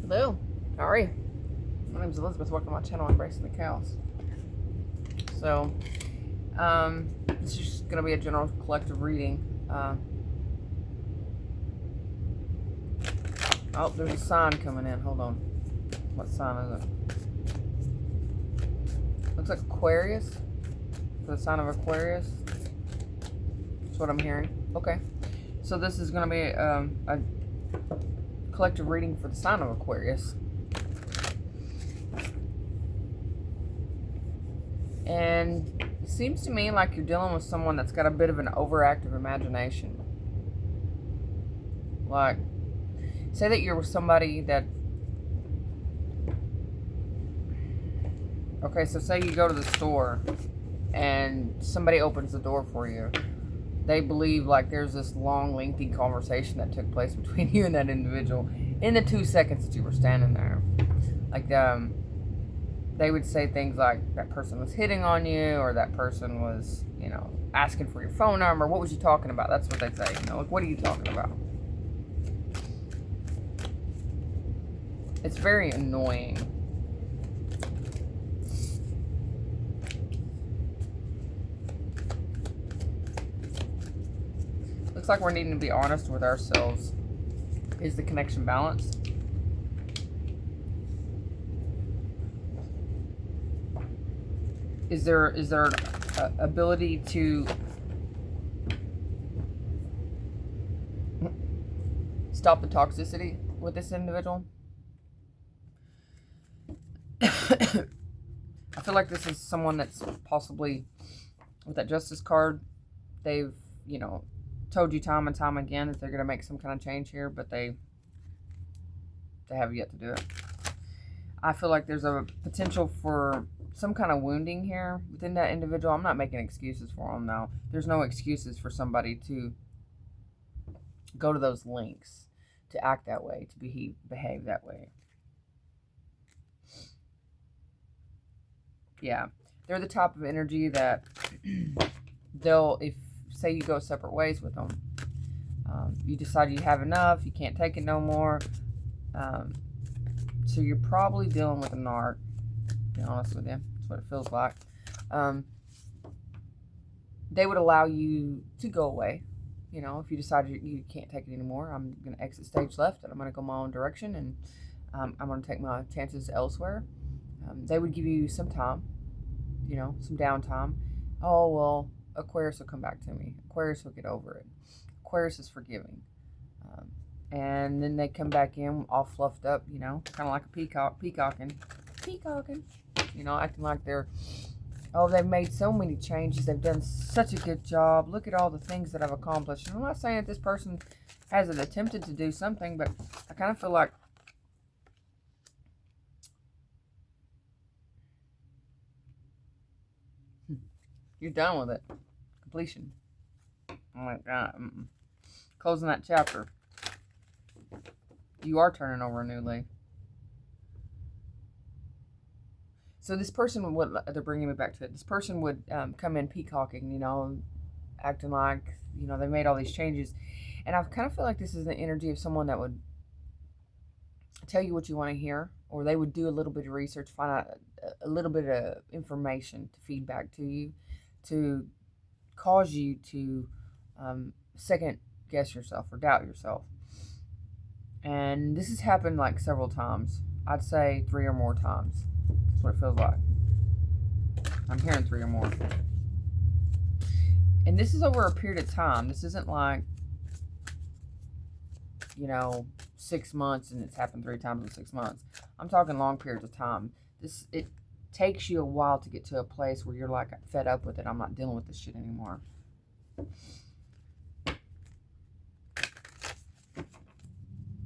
Hello, how are you? My name is Elizabeth. Welcome to my channel, Embracing the Chaos. So, this is just going to be a general collective reading. Oh, there's a sign coming in. Hold on. What sign is it? Looks like Aquarius. For the sign of Aquarius. That's what I'm hearing. Okay. So this is going to be a collective reading for the sign of Aquarius. And it seems to me like you're dealing with someone that's got a bit of an overactive imagination. Like, say that you're with somebody that... Okay, so say you go to the store and somebody opens the door for you. They believe like there's this long, lengthy conversation that took place between you and that individual in the 2 seconds that you were standing there. Like, they would say things like that person was hitting on you, or that person was, you know, asking for your phone number. What was you talking about? That's what they say, you know, like, what are you talking about? It's very annoying. Looks like we're needing to be honest with ourselves. Is the connection balanced? Is there an ability to stop the toxicity with this individual? I feel like this is someone that's possibly, with that justice card, they've, you know, told you time and time again that they're going to make some kind of change here, but they have yet to do it. I feel like there's a potential for some kind of wounding here within that individual. I'm not making excuses for them now. There's no excuses for somebody to go to those lengths, to act that way, to behave that way. Yeah, they're the type of energy that they'll, if say you go separate ways with them, you decide you have enough, you can't take it no more. So you're probably dealing with a narc, to be honest with you. That's what it feels like. They would allow you to go away. You know, if you decide you can't take it anymore, I'm going to exit stage left and I'm going to go my own direction, and I'm going to take my chances elsewhere. They would give you some time, you know, some downtime. Oh, well, Aquarius will come back to me. Aquarius will get over it. Aquarius is forgiving. And then they come back in all fluffed up, you know, kind of like a peacocking, you know, acting like they're, oh, they've made so many changes. They've done such a good job. Look at all the things that I've accomplished. And I'm not saying that this person hasn't attempted to do something, but I kind of feel like you're done with it. Completion. I'm like, closing that chapter. You are turning over a new leaf. So this person would, they're bringing me back to it. This person would come in peacocking, you know, acting like, you know, they made all these changes. And I kind of feel like this is the energy of someone that would tell you what you want to hear, or they would do a little bit of research, find out a little bit of information to feed back to you, to cause you to second guess yourself or doubt yourself. And this has happened like several times. I'd say 3 or more times. That's what it feels like. I'm hearing 3 or more. And this is over a period of time. This isn't like, you know, 6 months and it's happened 3 times in 6 months. I'm talking long periods of time. It takes you a while to get to a place where you're like fed up with it. I'm not dealing with this shit anymore.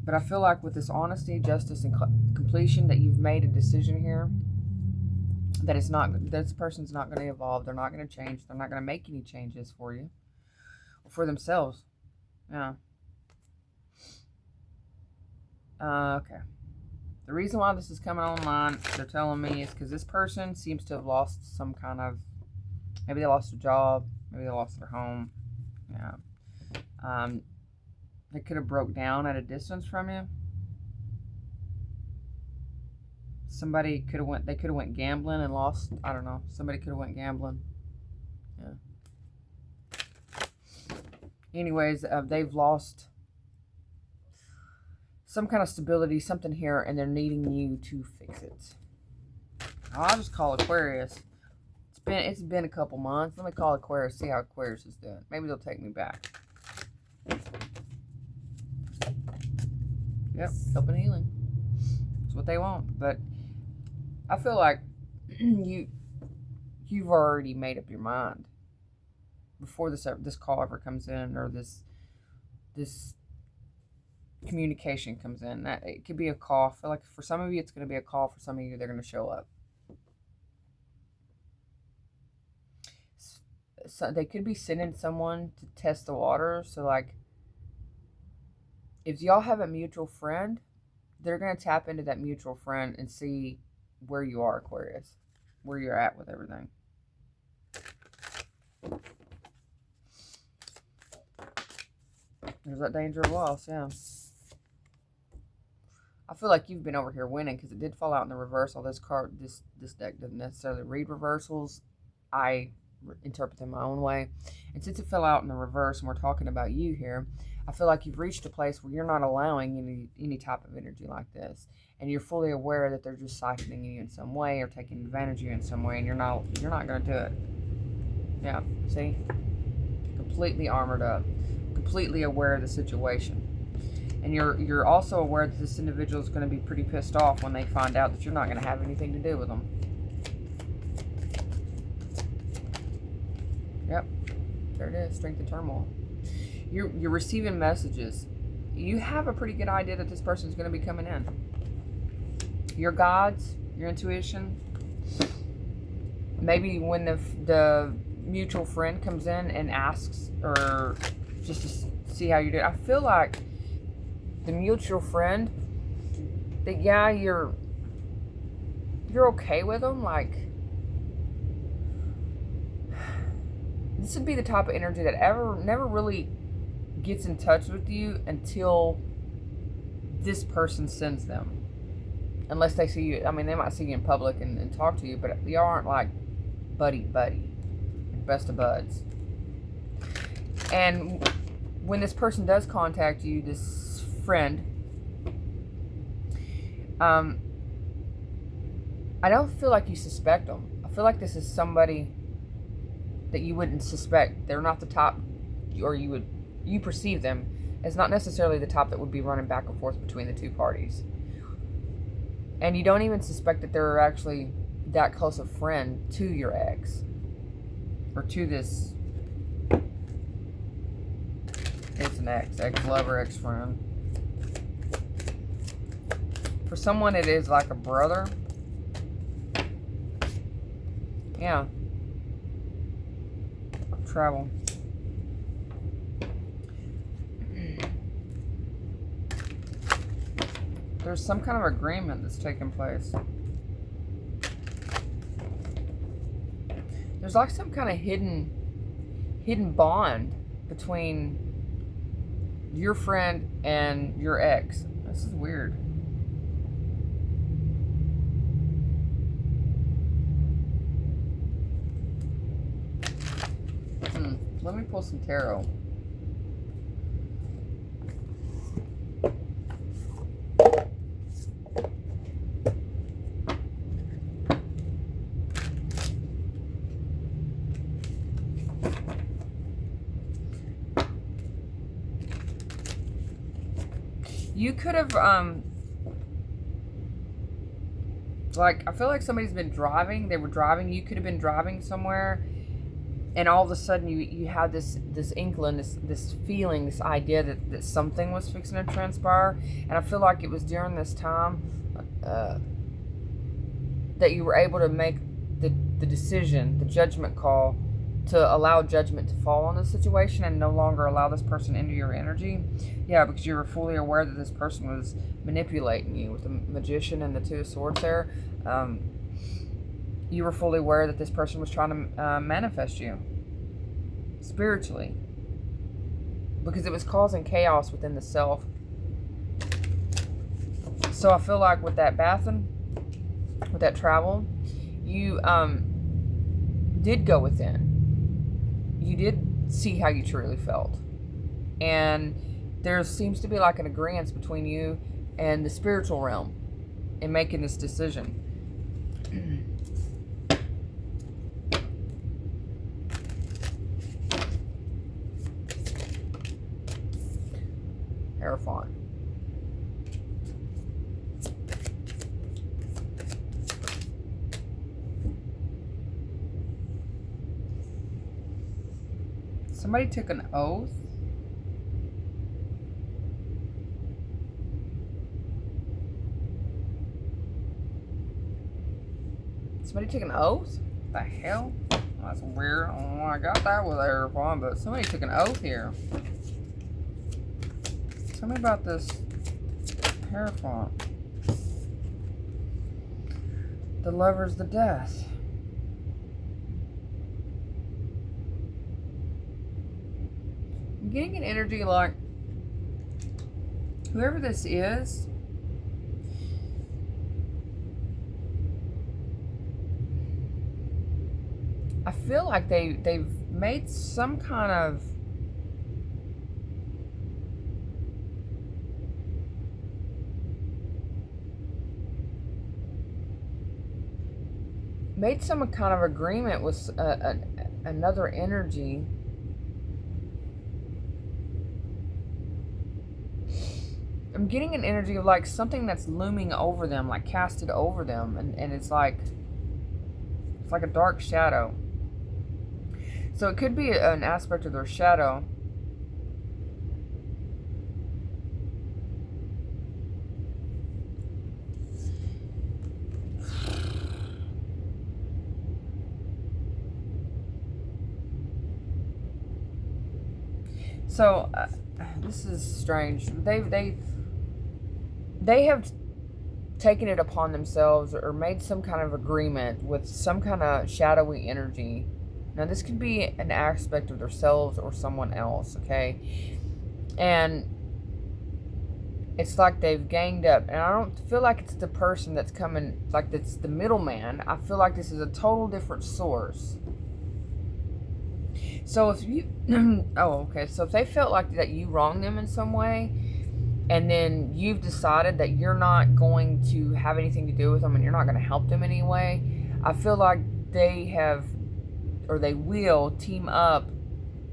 But I feel like with this honesty, justice, and completion, that you've made a decision here that it's not, this person's not going to evolve. They're not going to change. They're not going to make any changes for you or for themselves. Yeah. Okay. The reason why this is coming online, they're telling me, is because this person seems to have lost some kind of, maybe they lost a job, maybe they lost their home. Yeah. They could have broke down at a distance from you. Somebody could have went. They could have went gambling and lost. I don't know. Somebody could have went gambling. Yeah. Anyways, they've lost some kind of stability, something here, and they're needing you to fix it. I'll just call Aquarius. It's been a couple months. Let me call Aquarius, see how Aquarius is doing. Maybe they'll take me back. Yep, help and healing. That's what they want. But I feel like you've already made up your mind before this call ever comes in, or this communication comes in. That it could be a call. I feel like for some of you it's going to be a call. For some of you, they're going to show up. So they could be sending someone to test the water. So like, if y'all have a mutual friend, they're going to tap into that mutual friend and see where you are, Aquarius, where you're at with everything. There's that danger of loss, yeah. I feel like you've been over here winning because it did fall out in the reversal. This card, this deck doesn't necessarily read reversals. I interpret them my own way. And since it fell out in the reverse and we're talking about you here, I feel like you've reached a place where you're not allowing any type of energy like this. And you're fully aware that they're just siphoning you in some way or taking advantage of you in some way, and you're not going to do it. Yeah, see? Completely armored up. Completely aware of the situation. And you're also aware that this individual is going to be pretty pissed off when they find out that you're not going to have anything to do with them. Yep. There it is. Strength and turmoil. You're receiving messages. You have a pretty good idea that this person is going to be coming in. Your guides, your intuition. Maybe when the mutual friend comes in and asks, or just to see how you do. I feel like the mutual friend, that yeah, you're okay with them. Like, this would be the type of energy that never really gets in touch with you until this person sends them. Unless they see you, I mean, they might see you in public and talk to you, but y'all aren't like buddy, best of buds. And when this person does contact you, this friend, I don't feel like you suspect them. I feel like this is somebody that you wouldn't suspect. They're not the top, or you perceive them as not necessarily the top that would be running back and forth between the two parties. And you don't even suspect that they're actually that close a friend to your ex, or to this. It's an ex-lover, ex-friend. For someone, it is like a brother. Yeah. Travel. There's some kind of agreement that's taking place. There's like some kind of hidden bond between your friend and your ex. This is weird. Let me pull some tarot. You could have, like, I feel like somebody's been driving. They were driving. You could have been driving somewhere, and all of a sudden you had this inkling, this feeling, this idea that something was fixing to transpire. And I feel like it was during this time that you were able to make the decision, the judgment call, to allow judgment to fall on the situation and no longer allow this person into your energy. Yeah, because you were fully aware that this person was manipulating you with the Magician and the Two of Swords there. You were fully aware that this person was trying to manifest you spiritually, because it was causing chaos within the self. So I feel like with that bathing, with that travel, you did go within. You did see how you truly felt. And there seems to be like an agreement between you and the spiritual realm in making this decision. Hierophant. Somebody took an oath. Somebody took an oath? What the hell? That's weird. I don't know why I got that with Hierophant, but somebody took an oath here. Tell me about this Hierophant. The Lover's the Death. I'm getting an energy like whoever this is, I feel like they've made some kind of agreement with another energy. I'm getting an energy of like something that's looming over them, like casted over them, and it's like a dark shadow. So it could be an aspect of their shadow. So this is strange. They have taken it upon themselves or made some kind of agreement with some kind of shadowy energy. Now this could be an aspect of themselves or someone else, okay? And it's like they've ganged up. And I don't feel like it's the person that's coming, like that's the middleman. I feel like this is a total different source. So if you, so if they felt like that you wronged them in some way, and then you've decided that you're not going to have anything to do with them and you're not going to help them anyway, I feel like they have, or they will team up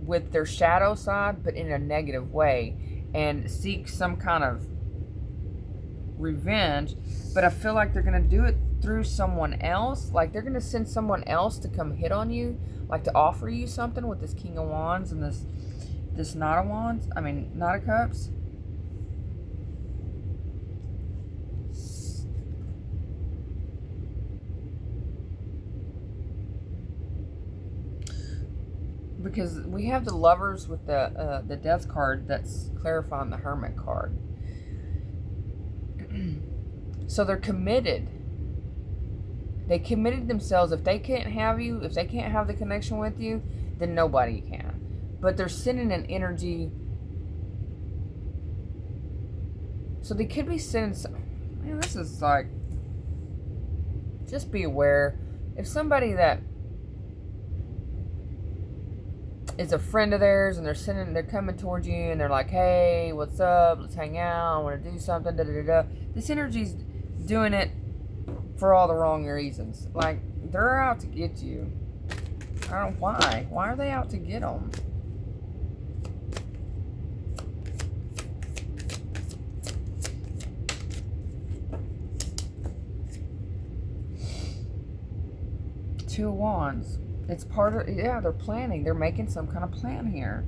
with their shadow side, but in a negative way, and seek some kind of revenge. But I feel like they're going to do it through someone else. Like they're going to send someone else to come hit on you, like to offer you something with this King of Wands and this Knight of Cups. Because we have the Lovers with the Death card that's clarifying the Hermit card. So they're committed. They committed themselves. If they can't have you, if they can't have the connection with you, then nobody can. But they're sending an energy. So they could be sending some. Man, this is like. Just be aware. If somebody that is a friend of theirs and they're coming towards you and they're like, hey, what's up? Let's hang out. I want to do something. Da, da, da, da. This energy's doing it for all the wrong reasons. Like, they're out to get you. I don't know why. Why are they out to get them? Two of Wands. It's part of, yeah, they're planning. They're making some kind of plan here.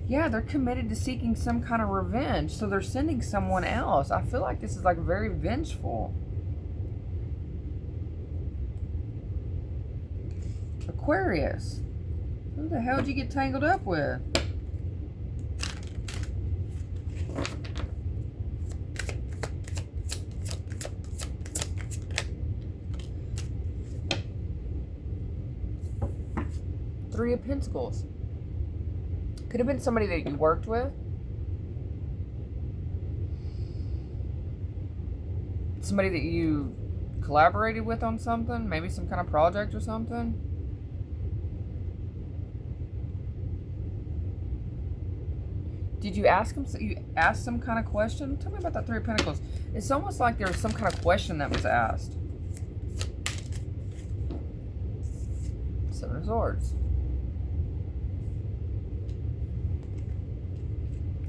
Yeah, they're committed to seeking some kind of revenge. So they're sending someone else. I feel like this is like very vengeful. Aquarius. Who the hell did you get tangled up with? Three of Pentacles. Could have been somebody that you worked with. Somebody that you collaborated with on something. Maybe some kind of project or something. Did you ask him? You asked some kind of question? Tell me about that Three of Pentacles. It's almost like there was some kind of question that was asked. Seven of Swords.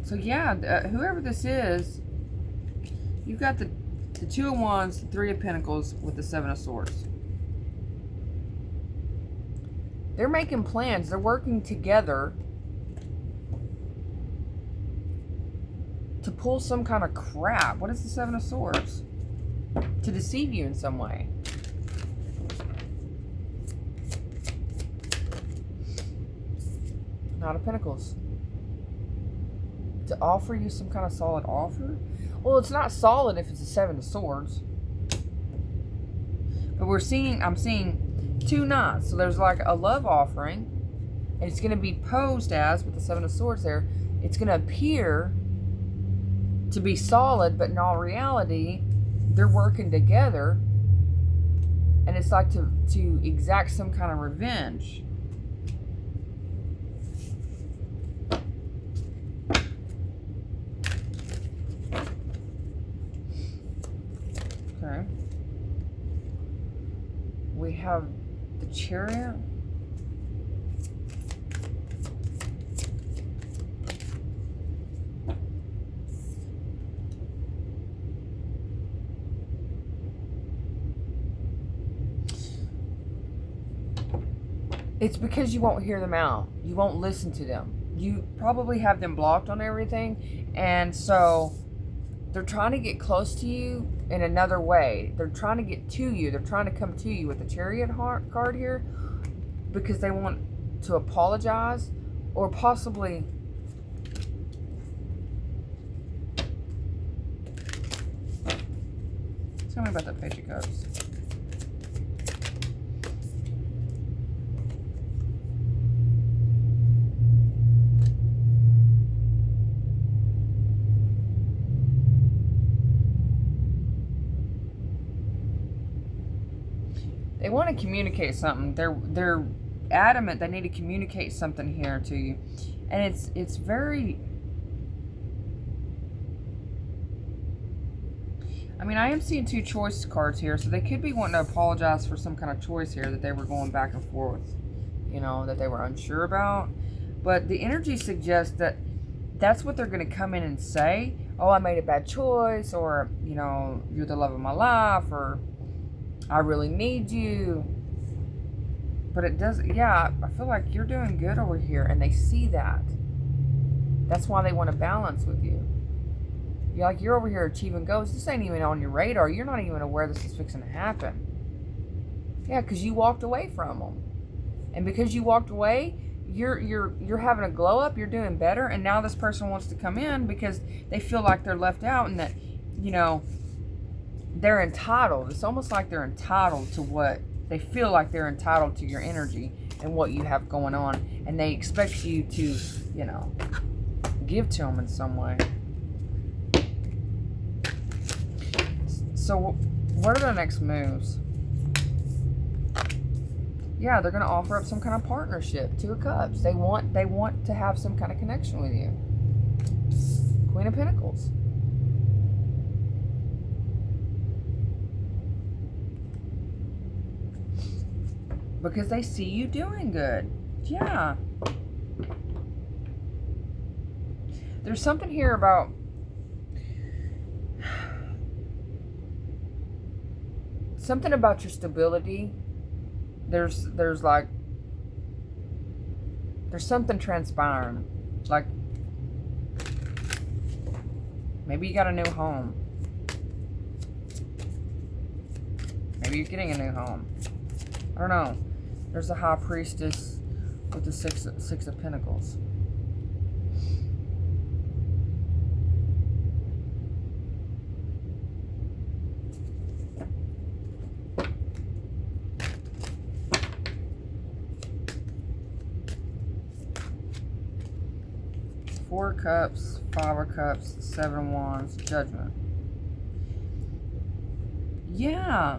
So yeah, whoever this is, you've got the Two of Wands, the Three of Pentacles with the Seven of Swords. They're making plans. They're working together to pull some kind of crap. What is the Seven of Swords? To deceive you in some way. Nine of Pentacles. To offer you some kind of solid offer? Well, it's not solid if it's a Seven of Swords. But I'm seeing two knots. So there's like a love offering. And it's going to be posed as, with the Seven of Swords there, it's going to appear to be solid, but in all reality, they're working together. And it's like to exact some kind of revenge. Okay. We have the Chariot. It's because you won't hear them out. You won't listen to them. You probably have them blocked on everything. And so they're trying to get close to you in another way. They're trying to get to you. They're trying to come to you with the Chariot card here because they want to apologize or possibly tell me about that Page of Cups. They want to communicate something. They're adamant they need to communicate something here to you. And it's very, I mean, I am seeing two choice cards here, so they could be wanting to apologize for some kind of choice here that they were going back and forth, you know, that they were unsure about. But the energy suggests that that's what they're going to come in and say. Oh, I made a bad choice, or, you know, you're the love of my life, or I really need you. But it does, yeah, I feel like you're doing good over here, and they see that. That's why they want to balance with you. You're like, you're over here achieving goals. This ain't even on your radar. You're not even aware this is fixing to happen. Yeah, because you walked away from them. And because you walked away, you're having a glow up. You're doing better. And now this person wants to come in because they feel like they're left out and that, you know, they're entitled. It's almost like they're entitled to what they feel like they're entitled to your energy and what you have going on. And they expect you to, you know, give to them in some way. So what are their next moves? Yeah, they're going to offer up some kind of partnership. Two of Cups. They want to have some kind of connection with you. Queen of Pentacles. Because they see you doing good. Yeah. There's something here about something about your stability. There's like there's something transpiring. Like maybe you got a new home. Maybe you're getting a new home. I don't know. There's the High Priestess with the Six of Pentacles. Four of Cups, Five of Cups, Seven of Wands, Judgment. Yeah,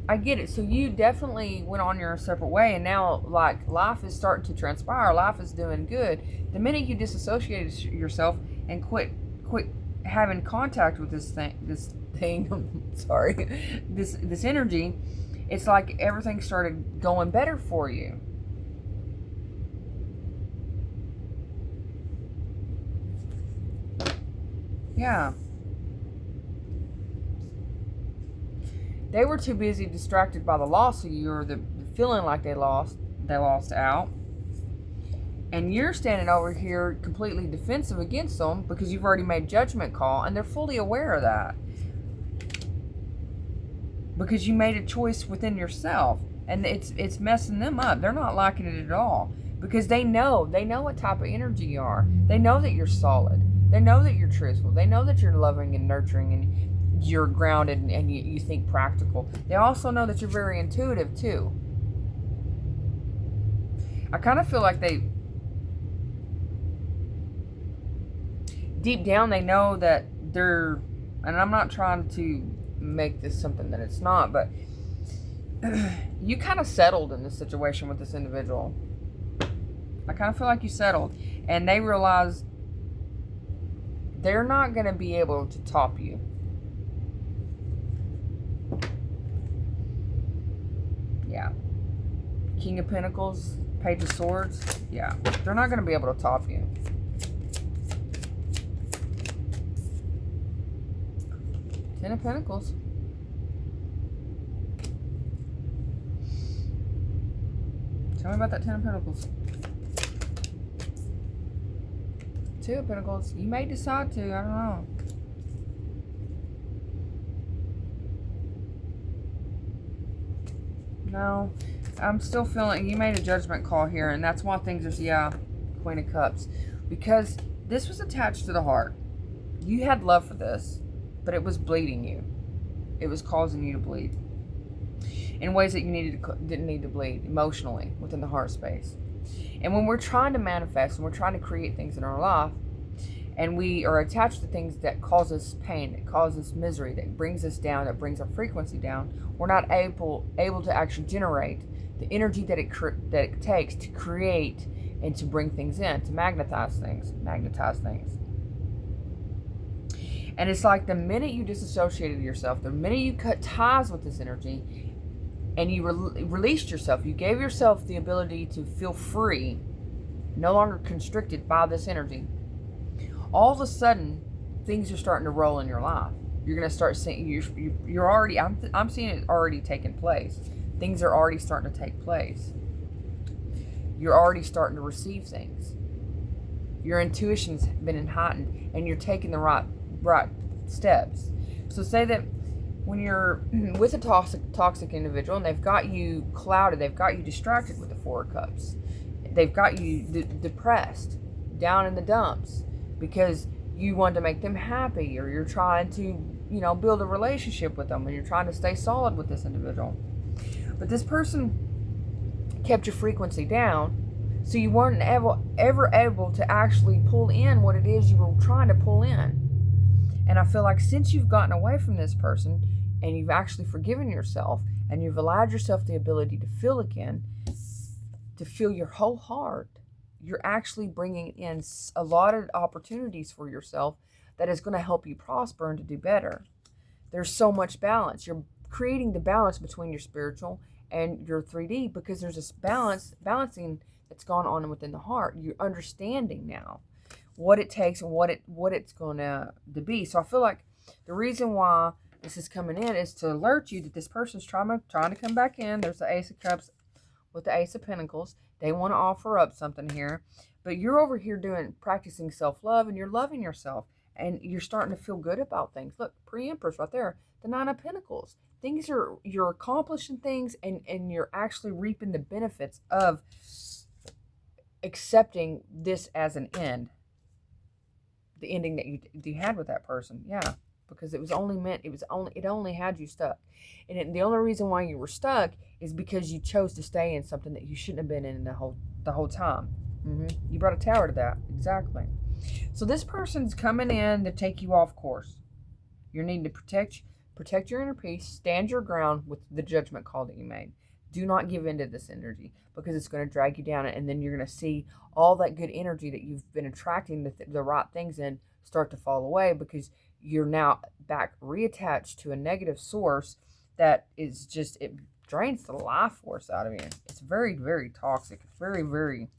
I get it. So you definitely went on your separate way, and now like life is starting to transpire. Life is doing good. The minute you disassociated yourself and quit having contact with this thing, sorry, this energy, it's like everything started going better for you. Yeah. They were too busy distracted by the loss of you, or the feeling like they lost out. And you're standing over here completely defensive against them because you've already made judgment call, and they're fully aware of that. Because you made a choice within yourself, and it's messing them up. They're not liking it at all because they know what type of energy you are. They know that you're solid. They know that you're truthful. They know that you're loving and nurturing, and you're grounded, and you think practical. They also know that you're very intuitive too. I kind of feel like deep down they know that they're, and I'm not trying to make this something that it's not, but you kind of settled in this situation with this individual. I kind of feel like you settled, and they realize they're not going to be able to top you. Yeah. King of Pentacles, Page of Swords. Yeah. They're not going to be able to top you. Ten of Pentacles. Tell me about that Ten of Pentacles. Two of Pentacles. You may decide to. I don't know. No. I'm still feeling you made a judgment call here, and that's why things are, yeah, Queen of Cups. Because this was attached to the heart. You had love for this, but it was bleeding you. It was causing you to bleed in ways that you didn't need to bleed emotionally within the heart space. And when we're trying to manifest and we're trying to create things in our life, and we are attached to things that cause us pain, that cause us misery, that brings us down, that brings our frequency down, we're not able to actually generate the energy that it takes to create and to bring things in, to magnetize things. And it's like the minute you disassociated yourself, the minute you cut ties with this energy, and you released yourself, you gave yourself the ability to feel free, no longer constricted by this energy, all of a sudden, things are starting to roll in your life. You're going to start seeing, you're already, I'm seeing it already taking place. Things are already starting to take place. You're already starting to receive things. Your intuition's been heightened, and you're taking the right steps. So say that when you're with a toxic individual and they've got you clouded, they've got you distracted with the Four of Cups, they've got you depressed, down in the dumps, because you want to make them happy, or you're trying to, build a relationship with them, and you're trying to stay solid with this individual. But this person kept your frequency down, so you weren't ever able to actually pull in what it is you were trying to pull in. And I feel like since you've gotten away from this person and you've actually forgiven yourself and you've allowed yourself the ability to feel again, to feel your whole heart, you're actually bringing in a lot of opportunities for yourself that is going to help you prosper and to do better. There's so much balance. You're creating the balance between your spiritual and your 3D, because there's this balancing that's gone on within the heart. You're understanding now what it takes and what it's going to be. So I feel like the reason why this is coming in is to alert you that this person's trying to come back in. There's the Ace of Cups with the Ace of Pentacles. They want to offer up something here, but you're over here practicing self-love, and you're loving yourself, and you're starting to feel good about things. Look, pre-Empress right there, the Nine of Pentacles. You're accomplishing things, and you're actually reaping the benefits of accepting this as an end. The ending that you had with that person. Yeah. Because it only had you stuck. And the only reason why you were stuck is because you chose to stay in something that you shouldn't have been in the whole time. You brought a tower to that. Exactly. So this person's coming in to take you off course. You're needing to protect your inner peace, stand your ground with the judgment call that you made. Do not give in to this energy, because it's going to drag you down, and then you're going to see all that good energy that you've been attracting the right things in start to fall away, because you're now back reattached to a negative source that is just, it drains the life force out of you. It's very, very toxic. It's very, very...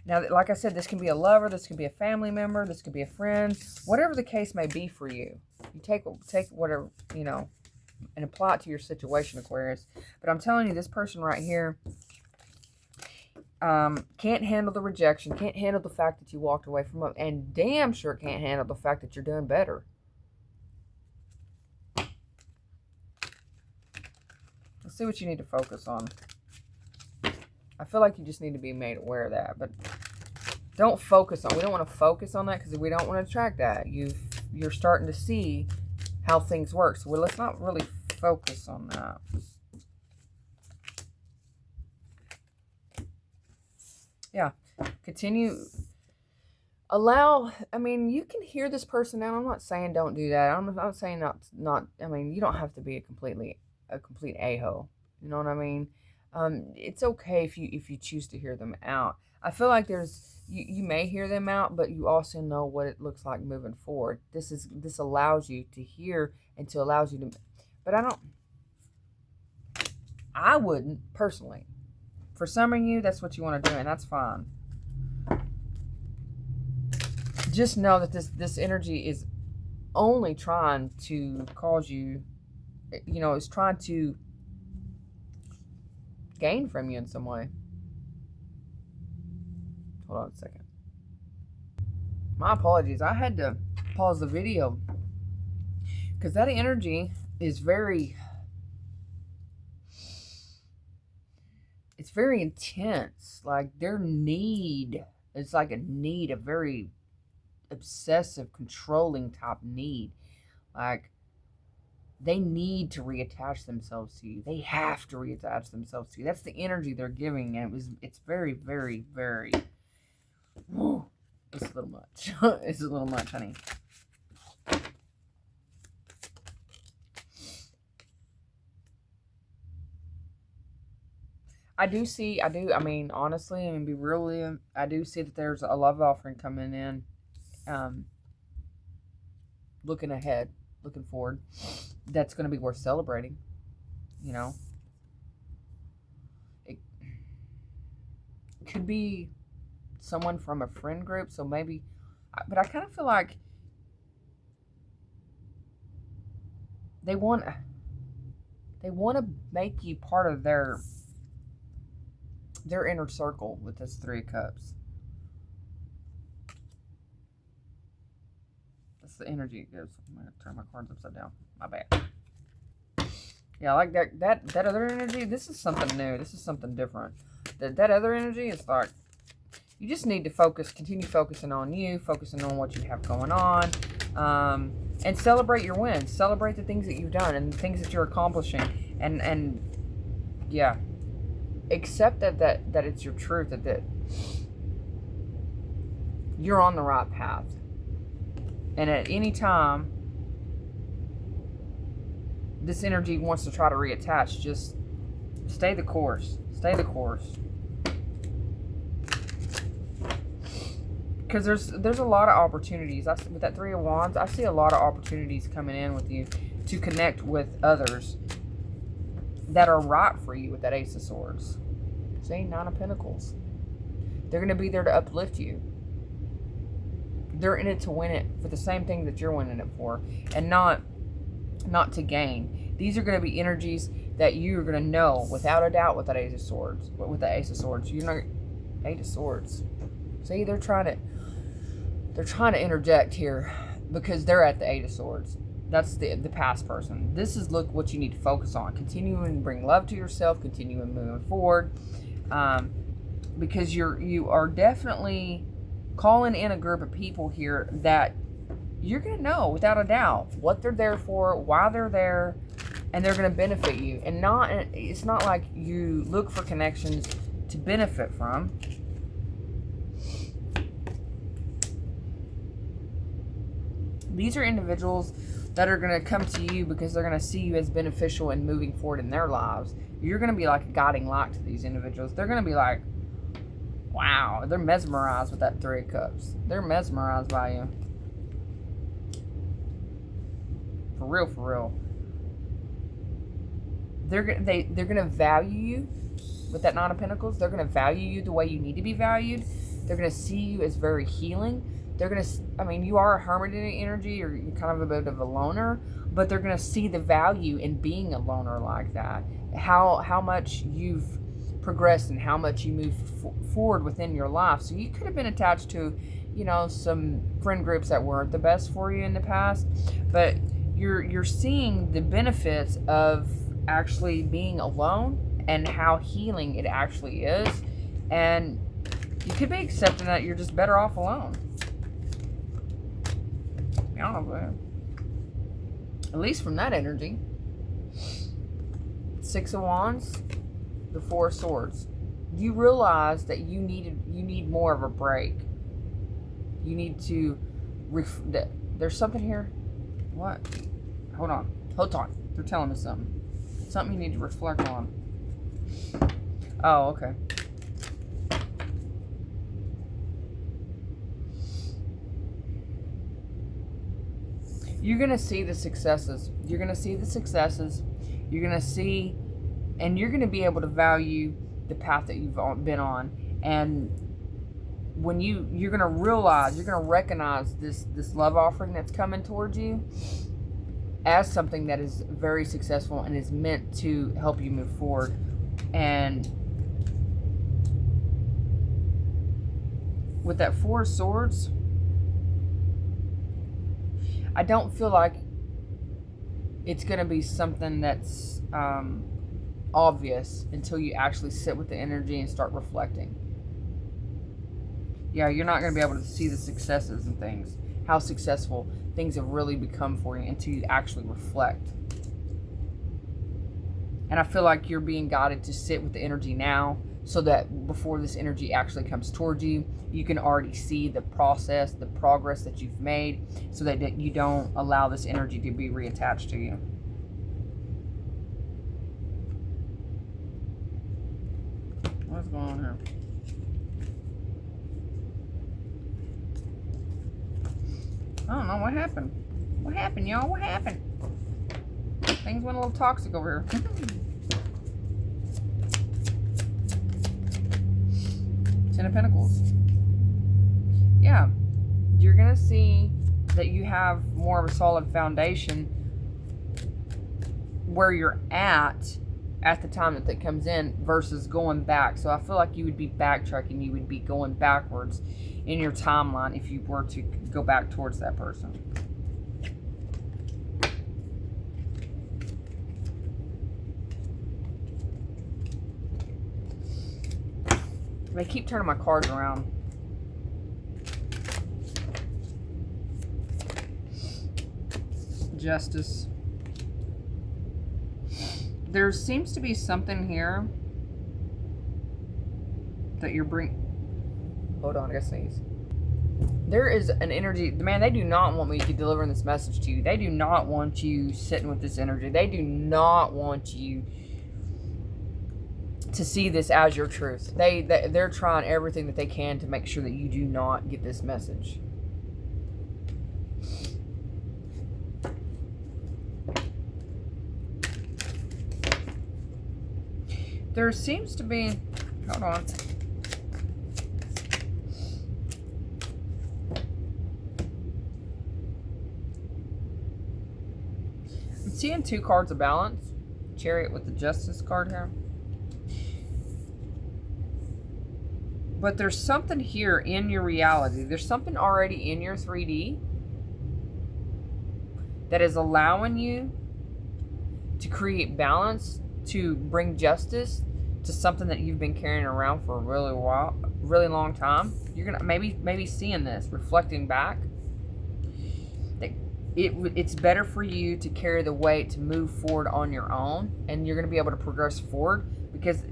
Now, like I said, this can be a lover, this can be a family member, this could be a friend, whatever the case may be for you. You take whatever, you know, and apply it to your situation, Aquarius. But I'm telling you, this person right here can't handle the rejection, can't handle the fact that you walked away from them, and damn sure can't handle the fact that you're doing better. Let's see what you need to focus on. I feel like you just need to be made aware of that, but don't focus on. We don't want to focus on that, because we don't want to attract that. You're starting to see how things work. So let's not really focus on that. Yeah, continue. Allow. I mean, you can hear this person out. I'm not saying don't do that. I'm not saying not. I mean, you don't have to be a complete a-hole. You know what I mean? It's okay if you choose to hear them out. I feel like you may hear them out, but you also know what it looks like moving forward. This allows you to hear and to allows you to, but I wouldn't personally. For some of you, that's what you want to do, and that's fine. Just know that this energy is only trying to cause you, you know, it's trying to gain from you in some way. Hold on a second. My apologies. I had to pause the video because that energy is very, it's very intense. Like their need, it's like a need, a very obsessive, controlling type need. Like they need to reattach themselves to you. They have to reattach themselves to you. That's the energy they're giving, and it's very, very, very. Whoa, it's a little much. It's a little much, honey. I mean, honestly, I mean, be really, I do see that there's a love offering coming in. Looking ahead, looking forward. That's going to be worth celebrating, you know. It could be someone from a friend group, so maybe, but I kind of feel like they want to make you part of their inner circle with this Three of Cups. That's the energy it gives. I'm going to turn my cards upside down. My bad. Yeah, I like that other energy. This is something new. This is something different. That other energy is like, you just need to continue focusing on you, focusing on what you have going on, and celebrate your wins. Celebrate the things that you've done and the things that you're accomplishing. And yeah, accept that it's your truth, that you're on the right path. And at any time, this energy wants to try to reattach. Just stay the course. Stay the course. Because there's a lot of opportunities. With that Three of Wands, I see a lot of opportunities coming in with you to connect with others that are right for you with that Ace of Swords. See, Nine of Pentacles. They're going to be there to uplift you. They're in it to win it for the same thing that you're winning it for, and not to gain. These are going to be energies that you're going to know without a doubt with that Ace of Swords. With the Ace of Swords, you're not Eight of Swords. See, they're trying to interject here because they're at the Eight of Swords. That's the past person. This is what you need to focus on. Continuing to bring love to yourself. Continuing moving forward, because you are definitely calling in a group of people here that you're going to know without a doubt what they're there for, why they're there, and they're going to benefit you. And it's not like you look for connections to benefit from. These are individuals that are going to come to you because they're going to see you as beneficial in moving forward in their lives. You're going to be like a guiding light to these individuals. They're going to be like, wow, they're mesmerized with that Three of Cups. They're mesmerized by you. For real, for real. They're going to value you with that Nine of Pentacles. They're going to value you the way you need to be valued. They're going to see you as very healing. They're going to, I mean, you are a hermit energy, or you're kind of a bit of a loner, but they're going to see the value in being a loner like that. How much you've progressed and how much you move forward within your life. So you could have been attached to, you know, some friend groups that weren't the best for you in the past, but you're seeing the benefits of actually being alone and how healing it actually is. And you could be accepting that you're just better off alone. I don't know, at least from that energy. Six of Wands, the Four of Swords. You realize that you need more of a break. You need to there's something here. What? Hold on. They're telling me something. Something you need to reflect on. Oh, okay. You're going to see the successes. You're going to see the successes. You're going to see, and you're going to be able to value the path that you've been on. And when you're going to realize, you're going to recognize this love offering that's coming towards you as something that is very successful and is meant to help you move forward. And with that Four of Swords, I don't feel like it's going to be something that's obvious until you actually sit with the energy and start reflecting. Yeah, you're not going to be able to see the successes and things, how successful things have really become for you until you actually reflect. And I feel like you're being guided to sit with the energy now, so that before this energy actually comes towards you, you can already see the process, the progress that you've made, so that you don't allow this energy to be reattached to you. What's going on here? I don't know what happened. What happened, y'all? What happened? Things went a little toxic over here. Ten of Pentacles. Yeah, you're going to see that you have more of a solid foundation where you're at the time that comes in versus going back. So I feel like you would be backtracking. You would be going backwards in your timeline if you were to go back towards that person. I keep turning my cards around. Justice. There seems to be something here that you're Hold on, I gotta sneeze. There is an energy. Man, they do not want me to delivering this message to you. They do not want you sitting with this energy. They do not want you to see this as your truth. They're trying everything that they can to make sure that you do not get this message. There seems to be, hold on. I'm seeing two cards of balance. Chariot with the Justice card here. But there's something here in your reality. There's something already in your 3D that is allowing you to create balance, to bring justice to something that you've been carrying around for a really long time. You're gonna maybe seeing this, reflecting back. That it's better for you to carry the weight to move forward on your own, and you're gonna be able to progress forward because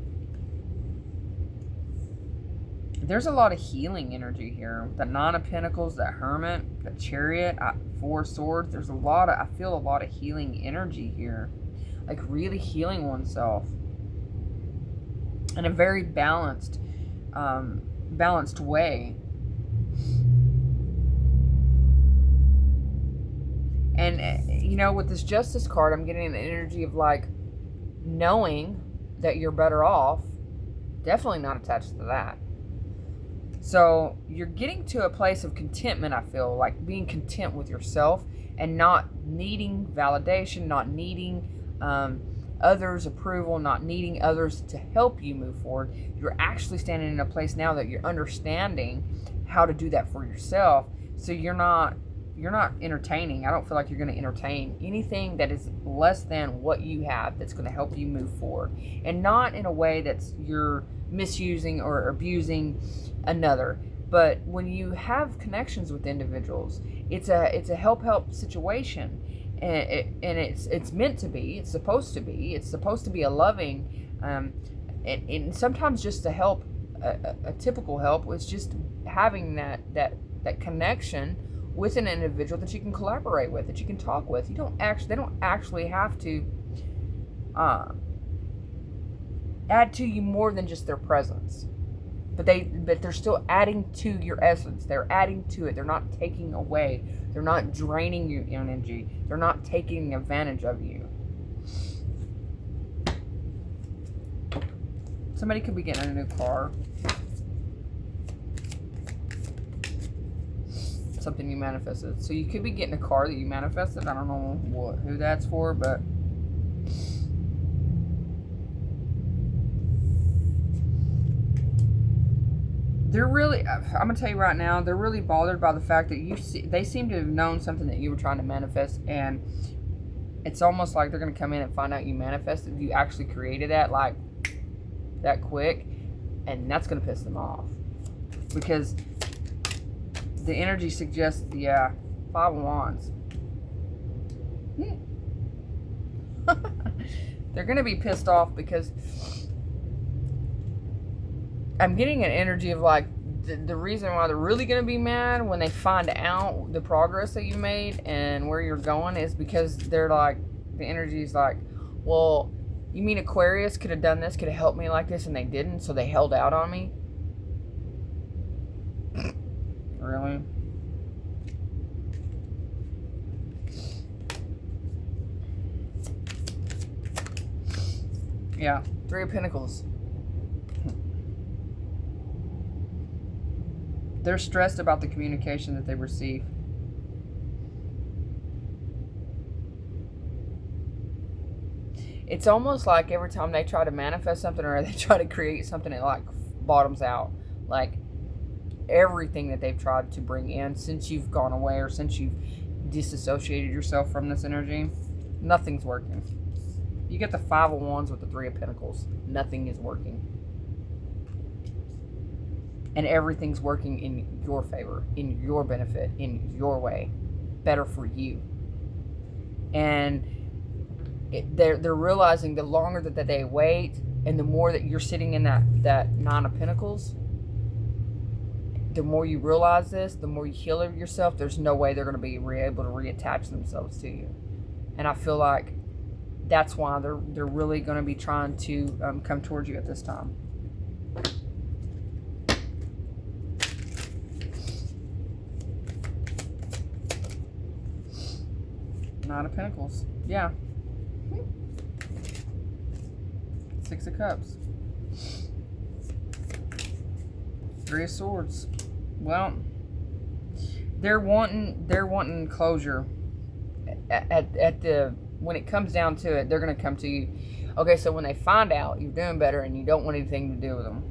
there's a lot of healing energy here. The Nine of Pentacles, the Hermit, the Chariot, Four Swords. There's I feel a lot of healing energy here. Like really healing oneself. In a very balanced way. And, you know, with this Justice card, I'm getting the energy of, like, knowing that you're better off. Definitely not attached to that. So you're getting to a place of contentment, I feel, like being content with yourself and not needing validation, not needing others' approval, not needing others to help you move forward. You're actually standing in a place now that you're understanding how to do that for yourself. So you're not entertaining. I don't feel like you're going to entertain anything that is less than what you have that's going to help you move forward. And not in a way that's you're misusing or abusing another. But when you have connections with individuals, it's a help situation. And it's meant to be. It's supposed to be. It's supposed to be a loving, and sometimes just to help, a typical help was just having that connection with an individual that you can collaborate with, that you can talk with. They don't actually have to add to you more than just their presence. But they're still adding to your essence. They're adding to it. They're not taking away. They're not draining your energy. They're not taking advantage of you. Somebody could be getting a new car. Something you manifested. So you could be getting a car that you manifested. I don't know who that's for, but they're really, I'm going to tell you right now, they're really bothered by the fact that they seem to have known something that you were trying to manifest, and it's almost like they're going to come in and find out you manifested, you actually created that, like, that quick, and that's going to piss them off. Because the energy suggests the Five of Wands. They're going to be pissed off because I'm getting an energy of like the reason why they're really going to be mad when they find out the progress that you made and where you're going is because they're like, the energy is like, well, you mean Aquarius could have done this, could have helped me like this, and they didn't, so they held out on me? Really? Yeah, Three of Pentacles. They're stressed about the communication that they receive. It's almost like every time they try to manifest something or they try to create something, it like bottoms out. Like everything that they've tried to bring in since you've gone away or since you've disassociated yourself from this energy, nothing's working. You get the Five of Wands with the Three of Pentacles. Nothing is working. And everything's working in your favor, in your benefit, in your way. Better for you. And they're realizing the longer that they wait and the more that you're sitting in that Nine of Pentacles, the more you realize this, the more you heal yourself, there's no way they're going to be able to reattach themselves to you. And I feel like that's why they're really going to be trying to come towards you at this time. Nine of Pentacles. Yeah. Six of Cups. Three of Swords. Well, they're wanting closure. At the when it comes down to it, they're gonna come to you. Okay, so when they find out you're doing better and you don't want anything to do with them,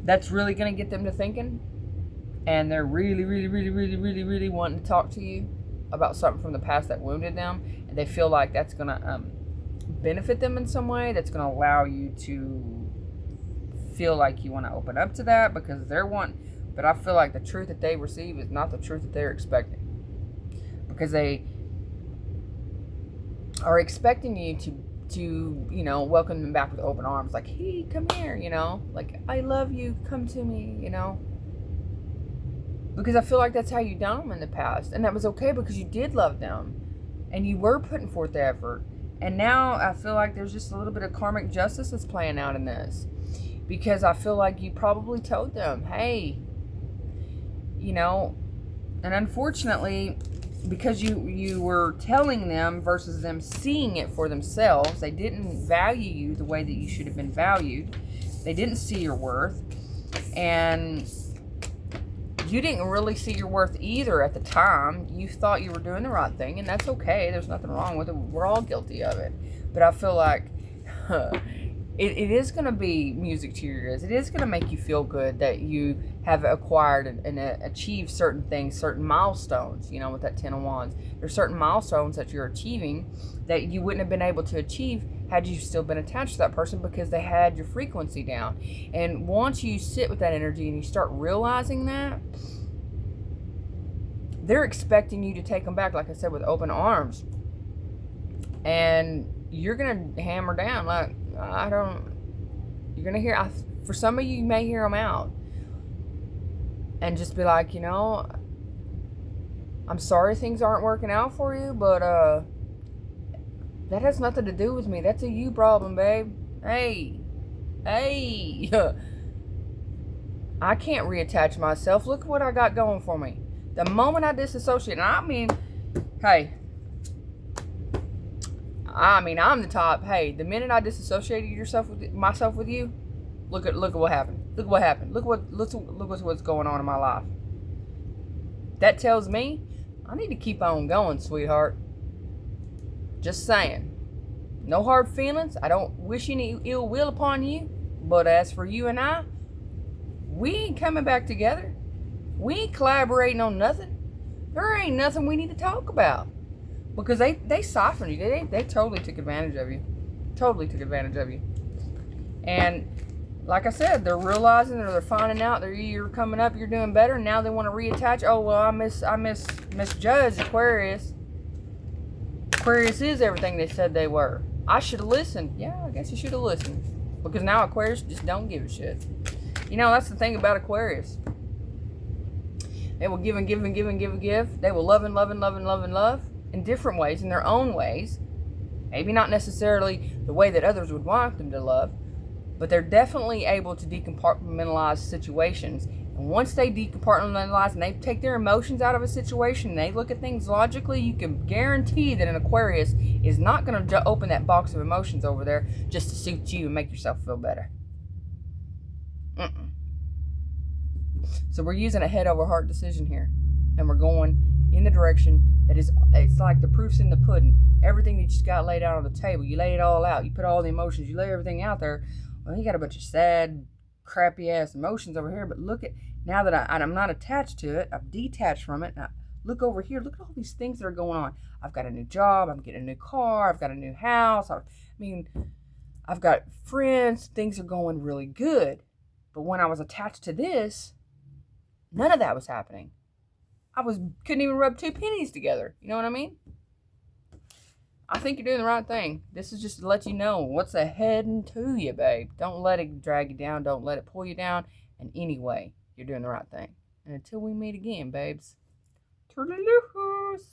that's really gonna get them to thinking, and they're really wanting to talk to you about something from the past that wounded them, and they feel like that's gonna benefit them in some way. That's gonna allow you to feel like you want to open up to that because they're wanting. But I feel like the truth that they receive is not the truth that they're expecting, because they are expecting you to, you know, welcome them back with open arms. Like, hey, come here, you know. Like, I love you, come to me, you know. Because I feel like that's how you done them in the past. And that was okay because you did love them. And you were putting forth the effort. And now I feel like there's just a little bit of karmic justice that's playing out in this. Because I feel like you probably told them, hey, you know, and unfortunately, because you were telling them versus them seeing it for themselves, they didn't value you the way that you should have been valued. They didn't see your worth. And you didn't really see your worth either at the time. You thought you were doing the right thing, and that's okay. There's nothing wrong with it. We're all guilty of it. But I feel like it is going to be music to your ears. It is going to make you feel good that you have acquired and achieved certain things, certain milestones, you know, with that 10 of Wands. There's certain milestones that you're achieving that you wouldn't have been able to achieve had you still been attached to that person because they had your frequency down. And once you sit with that energy and you start realizing that, they're expecting you to take them back, like I said, with open arms. And you're going to hammer down, like, you're going to hear, for some of you may hear them out. And just be like, you know, I'm sorry things aren't working out for you, but that has nothing to do with me. That's a you problem, babe. Hey. I can't reattach myself. Look what I got going for me. The moment I disassociate, and I mean, hey, I'm the top. Hey, the minute I disassociated myself with you, look at what happened. Look what happened. Look what's going on in my life. That tells me I need to keep on going, sweetheart. Just saying. No hard feelings. I don't wish any ill will upon you. But as for you and I, we ain't coming back together. We ain't collaborating on nothing. There ain't nothing we need to talk about. Because they softened you. They totally took advantage of you. Totally took advantage of you. And like I said, they're realizing or they're finding out that you're coming up, you're doing better, and now they want to reattach. Oh, well, I misjudged Aquarius. Aquarius is everything they said they were. I should have listened. Yeah, I guess you should have listened. Because now Aquarius just don't give a shit. You know, that's the thing about Aquarius. They will give and give and give and give and give. They will love and love and love and love and love in different ways, in their own ways. Maybe not necessarily the way that others would want them to love, but they're definitely able to decompartmentalize situations. And once they decompartmentalize and they take their emotions out of a situation and they look at things logically, you can guarantee that an Aquarius is not going to open that box of emotions over there just to suit you and make yourself feel better. So we're using a head over heart decision here. And we're going in the direction that is, it's like the proof's in the pudding. Everything that you just got laid out on the table, you lay it all out. You put all the emotions, you lay everything out there. Well, you got a bunch of sad, crappy ass emotions over here. But look at, now that I'm not attached to it, I've detached from it. Now, look over here. Look at all these things that are going on. I've got a new job. I'm getting a new car. I've got a new house. I've got friends. Things are going really good. But when I was attached to this, none of that was happening. Couldn't even rub two pennies together. You know what I mean? I think you're doing the right thing. This is just to let you know what's ahead to you, babe. Don't let it drag you down. Don't let it pull you down. And anyway, you're doing the right thing. And until we meet again, babes. Toodaloo-hoos.